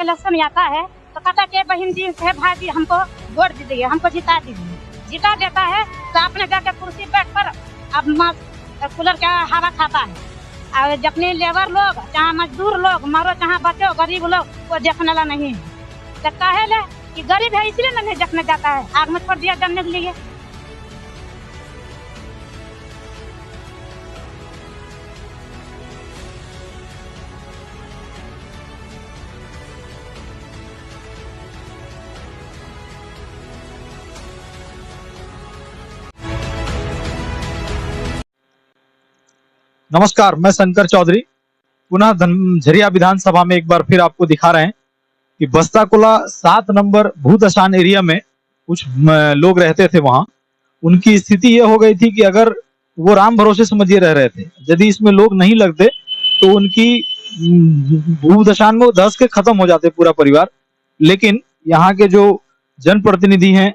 Election आता है तो कहता है बहन जी है भाई जी हमको वोट दीजिए, हमको जिता दीजिए। जिता देता है तो अपने जाके कुर्सी बैठ कर अब कूलर का हवा खाता है। और जितने लेबर लोग चाहे मजदूर लोग मरो चाहे बच्चो गरीब लोग वो देखने वाला नहीं है। तो कहे ले कि गरीब है इसलिए नहीं देखने जाता है, आग में छोड़ दिया जलने के लिए। नमस्कार, मैं शंकर चौधरी पुनः झरिया विधानसभा में एक बार फिर आपको दिखा रहे हैं कि बस्ताकुला 7 नंबर भूदशान एरिया में कुछ लोग रहते थे। वहां उनकी स्थिति यह हो गई थी कि अगर वो राम भरोसे समझिए रह रहे थे, यदि इसमें लोग नहीं लगते तो उनकी भूदशान में वो धंस के खत्म हो जाते पूरा परिवार। लेकिन यहाँ के जो जनप्रतिनिधि हैं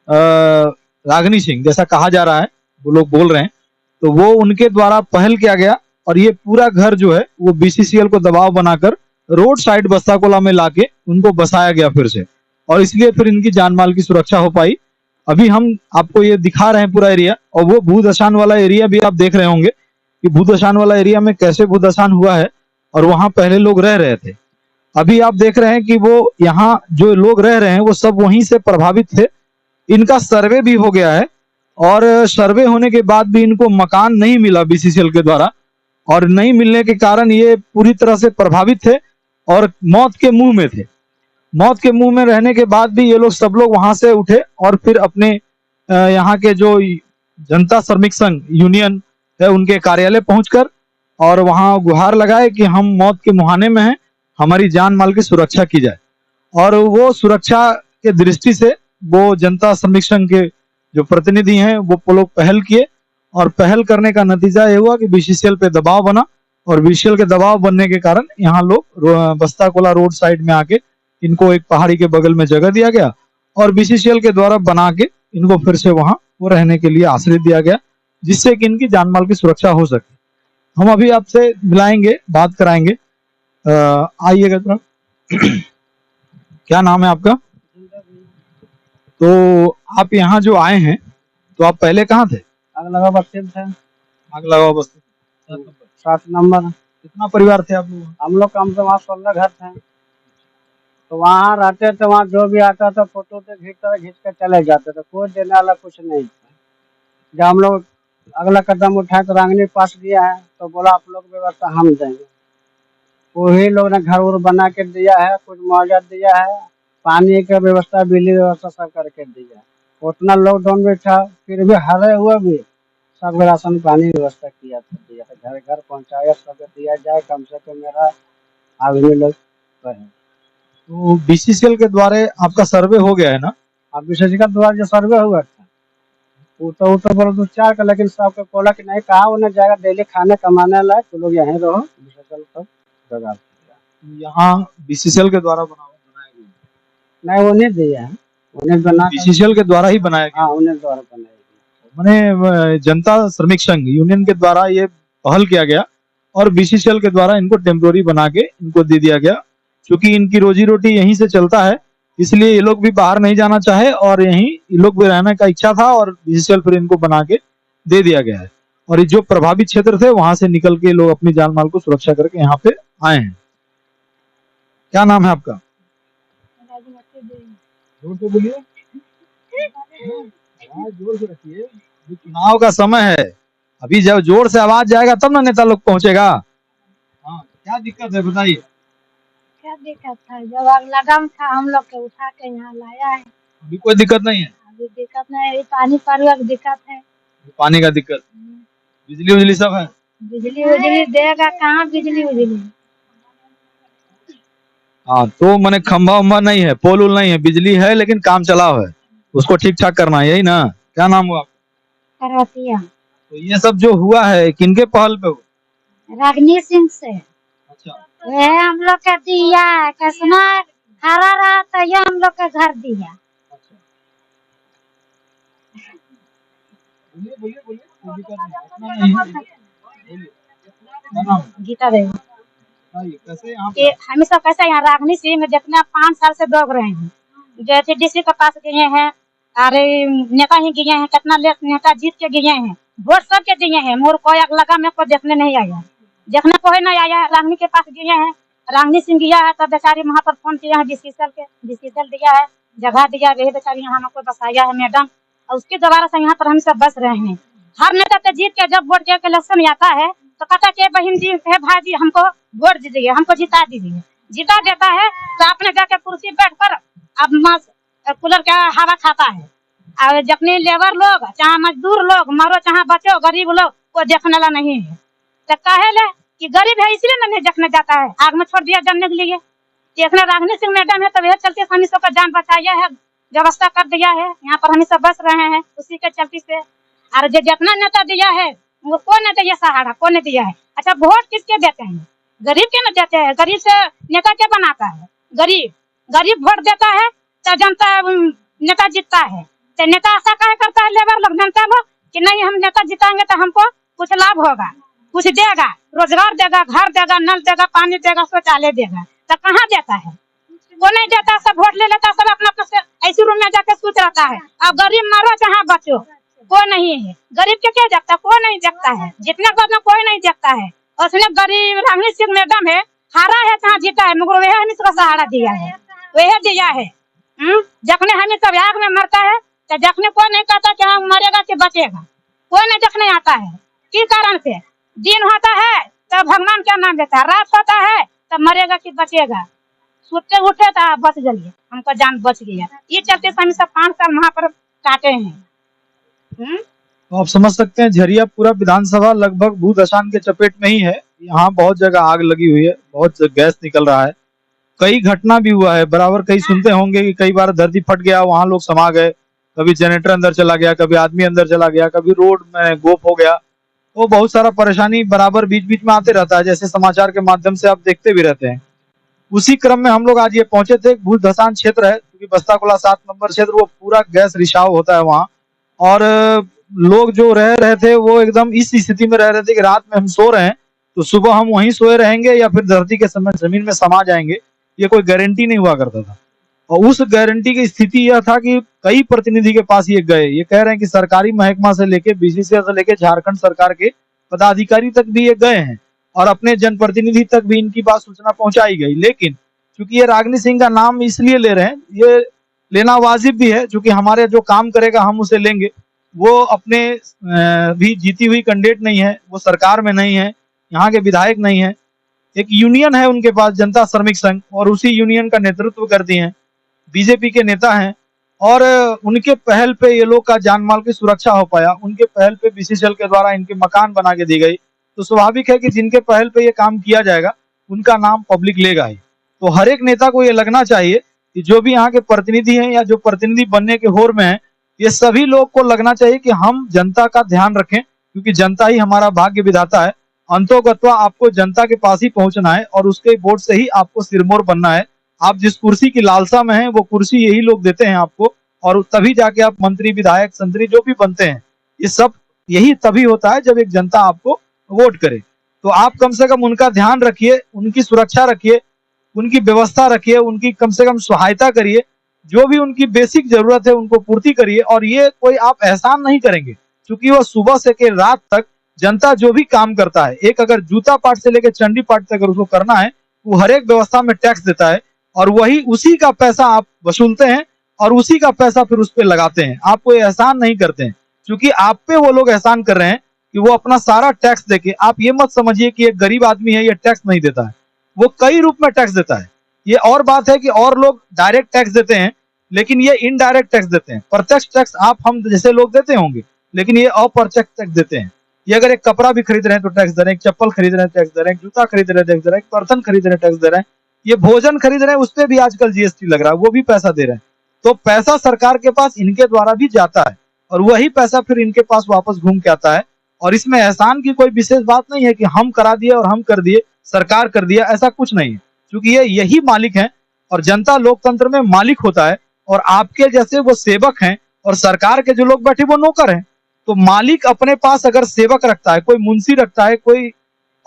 रागिनी सिंह जैसा कहा जा रहा है, वो लोग बोल रहे हैं, तो वो उनके द्वारा पहल किया गया और ये पूरा घर जो है वो बीसीसीएल को दबाव बनाकर रोड साइड बस्ताकुला में लाके उनको बसाया गया फिर से, और इसलिए फिर इनकी जान माल की सुरक्षा हो पाई। अभी हम आपको ये दिखा रहे हैं पूरा एरिया, और वो भूदशान वाला एरिया भी आप देख रहे होंगे कि भूदशान वाला एरिया में कैसे भूदशान हुआ है और वहां पहले लोग रह रहे थे। अभी आप देख रहे हैं कि वो यहाँ जो लोग रह रहे हैं वो सब वहीं से प्रभावित थे। इनका सर्वे भी हो गया है और सर्वे होने के बाद भी इनको मकान नहीं मिला बीसीसीएल के द्वारा, और नहीं मिलने के कारण ये पूरी तरह से प्रभावित थे और मौत के मुंह में थे। मौत के मुंह में रहने के बाद भी ये लोग सब लोग वहां से उठे और फिर अपने यहाँ के जो जनता श्रमिक संघ यूनियन है उनके कार्यालय पहुंचकर और वहां गुहार लगाए कि हम मौत के मुहाने में हैं, हमारी जान माल की सुरक्षा की जाए। और वो सुरक्षा के दृष्टि से वो जनता श्रमिक संघ के जो प्रतिनिधि हैं वो लोग पहल किए, और पहल करने का नतीजा ये हुआ कि बीसीसीएल पे दबाव बना, और बीसीसीएल के दबाव बनने के कारण यहाँ लोग बस्ताकुला रोड साइड में आके इनको एक पहाड़ी के बगल में जगह दिया गया और बीसीसीएल के द्वारा बना के इनको फिर से वहां वो रहने के लिए आश्रय दिया गया, जिससे कि इनकी जान माल की सुरक्षा हो सके। हम अभी आपसे मिलाएंगे, बात कराएंगे। आइएगा थोड़ा। क्या नाम है आपका? तो आप यहाँ जो आए हैं तो आप पहले कहाँ थे? अगलगा बस्ती थे। अगलगा बस्ती 7 नंबर। कितना परिवार थे आप लोग? हम लोग कम से कम 16 घर थे। तो वहाँ रहते थे, वहाँ जो भी आता था फोटो से खींच के चले जाते थे, कोई देने वाला कुछ नहीं था। जब हम लोग अगला कदम उठाए तो रांगनी पास दिया है तो बोला आप लोग व्यवस्था हम देंगे। वही लोग ने घर उर बना के दिया है, कुछ मुआवजा दिया है, पानी की व्यवस्था, बिजली व्यवस्था सब करके दिया है। उतना लॉकडाउन में था फिर भी हारे हुए भी सब राशन पानी व्यवस्था किया था, दिया था, घर घर पहुँचाया, सब दिया जाए कम से कम मेरा आदमी लोग रहे। तो बीसीसीएल के द्वारा आपका सर्वे हो गया है ना? अब बीसीसीएल के द्वारा जो सर्वे हुआ था वो तो बोलो 2-4 का, लेकिन सबके बोला कि नहीं, कहा उन्हें जाएगा डेली खाने कमाने लायक, तो लोग यहीं रहो। बीसीसीएल सब जगह यहाँ बीसीसीएल के द्वारा बनाया गया? नहीं, उन्हें दिया है, उन्हें बना बीसीसीएल के द्वारा ही बनाया गया? हाँ, उन्हें द्वारा बनाया गया। मैंने जनता श्रमिक संघ यूनियन के द्वारा ये पहल किया गया और बीसीसीएल के द्वारा इनको टेम्पोररी बना के इनको दे दिया गया, क्योंकि इनकी रोजी रोटी यहीं से चलता है, इसलिए ये लोग भी बाहर नहीं जाना चाहे और यहीं ये लोग भी रहने का इच्छा था, और बीसीसीएल फिर इनको बना के दे दिया गया है। और ये जो प्रभावित क्षेत्र थे वहां से निकल के लोग अपनी जान माल को सुरक्षा करके यहाँ पे आए हैं। क्या नाम है आपका? जोर से बोलिए, आवाज जोर से रखिए, चुनाव का समय है, अभी जब जोर से आवाज जाएगा तब ना नेता लोग पहुंचेगा। हाँ, क्या दिक्कत है बताइए? क्या दिक्कत है? जब आग लगन था हम लोग के उठा के यहाँ लाया है। अभी कोई दिक्कत नहीं है? अभी दिक्कत नहीं है, पानी पर दिक्कत है। पानी का दिक्कत, बिजली उजली सब है? बिजली उजली देगा कहाँ बिजली उजली? हाँ, तो मैंने खंभा उम्भा नहीं है, पोल उल नहीं है, बिजली है लेकिन काम चलाओ है, उसको ठीक ठाक करना है, यही ना? क्या नाम हुआ? करतिया। तो ये सब जो हुआ है किनके पहल पे हुआ? रागिनी सिंह से। अच्छा, वह हम लोग का दिया है, कसना हरा रहा तो ये हम लोग का घर दिया। अच्छा, बोलिए बोलिए बोलिए, कोई दिक्कत नहीं, अपना नहीं है, बोलिए। क्या नाम? गीता देवी। कैसे यहाँ कि हम सब कैसे यहाँ रागनी सिंह में जितना 5 साल से दौड़ रहे हैं, जैसे डीसी के पास गए हैं, अरे नेता ही गए हैं, कितना नेता जीत के गए हैं, वोट सब के दिए हैं, मोर कोई अग लगा में कोई देखने नहीं आया, देखने कोई नहीं आया। रागनी के पास गए हैं, रागनी सिंह गया है, तब बेचारी वहाँ पर फोन किया है, डिसीजन दिया है, जगह दिया, रही बेचारी यहाँ हमको बसाया है मैडम, और उसके दोबारा से यहाँ पर हम सब बस रहे हैं। हर नेता तो जीत के जब वोट के इलेक्शन आता है तो कहता है बहन जी है भाई जी हमको वोट दीजिए, हमको जिता दीजिए, जिता देता है तो आपने जाके कुर्सी बैठ कर अब कूलर का हवा खाता है। और जितने लेबर लोग चाहे मजदूर लोग मरो चाहे बचो, गरीब लोग को देखने वाला नहीं है। तो कहे ले कि गरीब है इसलिए नहीं देखने जाता है, आग में छोड़ दिया जलने के लिए। देखना रागनी सिंह मैडम है तो वह चलते हम सबका जान बचाया है, व्यवस्था कर दिया है, यहाँ पर हम सब बस रहे हैं उसी के चलते से। और जो जितना नेता दिया है वो कौन नहीं दिया सहारा, कौन नहीं दिया है। अच्छा वोट किसके देते हैं, गरीब के न देते हैं, गरीब से नेता क्या बनाता है, गरीब वोट देता है तो जनता नेता जीतता है। तो नेता ऐसा कहे करता है लेबर लोग जनता लोग कि नहीं हम नेता जिताएंगे तो हमको कुछ लाभ होगा, कुछ देगा, रोजगार देगा, घर देगा, नल देगा, पानी देगा, शौचालय देगा। तो कहाँ देता है, वो नहीं देता, सब वोट ले लेता, सब अपना अपना ऐसी रूम में जाके सोच रहता है। अब गरीब मारो चाहे बचो कोई नहीं है, गरीब के क्या देखता, कोई नहीं देखता है, जितने बाद में कोई नहीं देखता है। उसने गरीब रागनी सिंह मैडम है, हारा है चाहे जीता है, मगर वह हमें सहारा दिया है, वह दिया है। जखने हमें सब आग में मरता है तो जखने कोई नहीं कहता कि हम मरेगा कि बचेगा, कोई नहीं देखने आता है। किस कारण से दिन होता है तो भगवान का नाम लेता है, रात होता है तो मरेगा कि बचेगा, सोते उठे तो बच गए, हमका जान बच गया। ये चलते हम सब 5 साल वहाँ पर काटे हैं। तो आप समझ सकते हैं झरिया पूरा विधानसभा लगभग भूदशान के चपेट में ही है। यहाँ बहुत जगह आग लगी हुई है, बहुत गैस निकल रहा है, कई घटना भी हुआ है बराबर। कई सुनते होंगे कि कई बार धरती फट गया, वहां लोग समा गए, कभी जनरेटर अंदर चला गया, कभी आदमी अंदर चला गया, कभी रोड में गोप हो गया। तो बहुत सारा परेशानी बराबर बीच बीच में आते रहता है, जैसे समाचार के माध्यम से आप देखते भी रहते हैं। उसी क्रम में हम लोग आज ये पहुंचे थे। भूदशान क्षेत्र है क्योंकि बस्ताकुला 7 नंबर क्षेत्र, वो पूरा गैस रिसाव होता है वहाँ। और लोग जो रह रहे थे वो एकदम इस स्थिति में रह रहे थे कि रात में हम सो रहे हैं तो सुबह हम वहीं सोए रहेंगे या फिर धरती के समय जमीन में समा जाएंगे, ये कोई गारंटी नहीं हुआ करता था। और उस गारंटी की स्थिति यह था कि कई प्रतिनिधि के पास ये गए, ये कह रहे हैं कि सरकारी महकमा से लेके बीसीसीआई से लेके झारखंड सरकार के पदाधिकारी तक भी ये गए हैं और अपने जनप्रतिनिधि तक भी इनकी बात सूचना पहुंचाई गई। लेकिन चूंकि ये रागनी सिंह का नाम इसलिए ले रहे हैं, ये लेना वाजिब भी है, क्योंकि हमारे जो काम करेगा हम उसे लेंगे। वो अपने भी जीती हुई कैंडिडेट नहीं है, वो सरकार में नहीं है, यहाँ के विधायक नहीं है। एक यूनियन है उनके पास, जनता श्रमिक संघ, और उसी यूनियन का नेतृत्व करती हैं, बीजेपी के नेता हैं। और उनके पहल पे ये लोग का जान माल की सुरक्षा हो पाया, उनके पहल पे बीसीसीएल के द्वारा इनके मकान बना के दी गई। तो स्वाभाविक है कि जिनके पहल पे ये काम किया जाएगा उनका नाम पब्लिक लेगा ही। तो हर एक नेता को ये लगना चाहिए कि जो भी यहाँ के प्रतिनिधि हैं या जो प्रतिनिधि बनने के होर में है, ये सभी लोग को लगना चाहिए कि हम जनता का ध्यान रखें, क्योंकि जनता ही हमारा भाग्य विधाता है। अंतोगत्वा आपको जनता के पास ही पहुंचना है और उसके वोट से ही आपको सिरमौर बनना है। आप जिस कुर्सी की लालसा में हैं वो कुर्सी यही लोग देते हैं आपको, और तभी जाके आप मंत्री, विधायक, संतरी जो भी बनते हैं, ये सब यही तभी होता है जब एक जनता आपको वोट करे। तो आप कम से कम उनका ध्यान रखिए, उनकी सुरक्षा रखिए, उनकी व्यवस्था रखिए, उनकी कम से कम सहायता करिए, जो भी उनकी बेसिक जरूरत है उनको पूर्ति करिए। और ये कोई आप एहसान नहीं करेंगे, क्योंकि वो सुबह से के रात तक जनता जो भी काम करता है, एक अगर जूता पाट से लेकर चंडी पाट तक अगर उसको करना है, वो हर एक व्यवस्था में टैक्स देता है और वही उसी का पैसा आप वसूलते हैं और उसी का पैसा फिर उस पर लगाते हैं। आप कोई एहसान नहीं करते हैं, क्योंकि आप पे वो लोग एहसान कर रहे हैं कि वो अपना सारा टैक्स देके। आप ये मत समझिए कि एक गरीब आदमी है ये टैक्स नहीं देता है, वो कई रूप में टैक्स देता है। ये और बात है कि और लोग डायरेक्ट टैक्स देते हैं, लेकिन ये इनडायरेक्ट टैक्स देते हैं। प्रत्यक्ष टैक्स आप हम जैसे लोग देते होंगे, लेकिन ये अप्रत्यक्ष टैक्स देते हैं। ये अगर एक कपड़ा भी खरीद रहे हैं तो टैक्स दे रहे हैं, एक चप्पल खरीद रहे हैं टैक्स दे रहे हैं, जूता खरीद रहे हैं टैक्स दे रहे हैं, बर्तन खरीद रहे हैं टैक्स दे रहे हैं, ये भोजन खरीद रहे हैं उस पर भी आजकल जीएसटी लग रहा है, वो भी पैसा दे रहे हैं। तो पैसा सरकार के पास इनके द्वारा भी जाता है और वही पैसा फिर इनके पास वापस घूम के आता है। और इसमें एहसान की कोई विशेष बात नहीं है कि हम करा दिए और हम कर दिए, सरकार कर दिया, ऐसा कुछ नहीं है। क्योंकि ये यही मालिक हैं और जनता लोकतंत्र में मालिक होता है और आपके जैसे वो सेवक हैं और सरकार के जो लोग बैठे वो नौकर हैं। तो मालिक अपने पास अगर सेवक रखता है, कोई मुंशी रखता है, कोई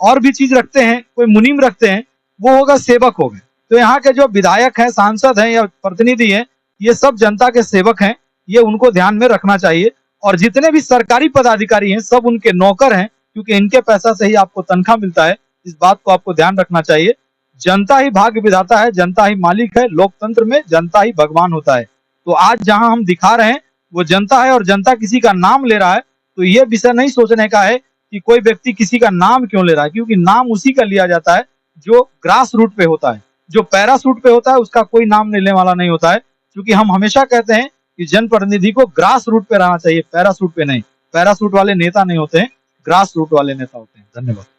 और भी चीज रखते हैं, कोई मुनीम रखते हैं, वो होगा सेवक हो गए। तो यहाँ के जो विधायक हैं, सांसद हैं या प्रतिनिधि हैं, ये सब जनता के सेवक हैं, ये उनको ध्यान में रखना चाहिए। और जितने भी सरकारी पदाधिकारी हैं सब उनके नौकर हैं, क्योंकि इनके पैसा से ही आपको तनख्वाह मिलता है। इस बात को आपको ध्यान रखना चाहिए। जनता ही भाग्य विधाता है, जनता ही मालिक है। लोकतंत्र में जनता ही भगवान होता है। तो आज जहां हम दिखा रहे हैं वो जनता है और जनता किसी का नाम ले रहा है, तो ये विषय नहीं सोचने का है कि कोई व्यक्ति किसी का नाम क्यों ले रहा है, क्योंकि नाम उसी का लिया जाता है जो ग्रास रूट पे होता है। जो पैरासूट पे होता है उसका कोई नाम लेने वाला नहीं होता है, क्योंकि हम हमेशा कहते हैं कि जनप्रतिनिधि को ग्रास रूट पे रहना चाहिए, पैरासूट पे नहीं। पैरासूट वाले नेता नहीं होते हैं, ग्रास रूट वाले नेता होते हैं। धन्यवाद।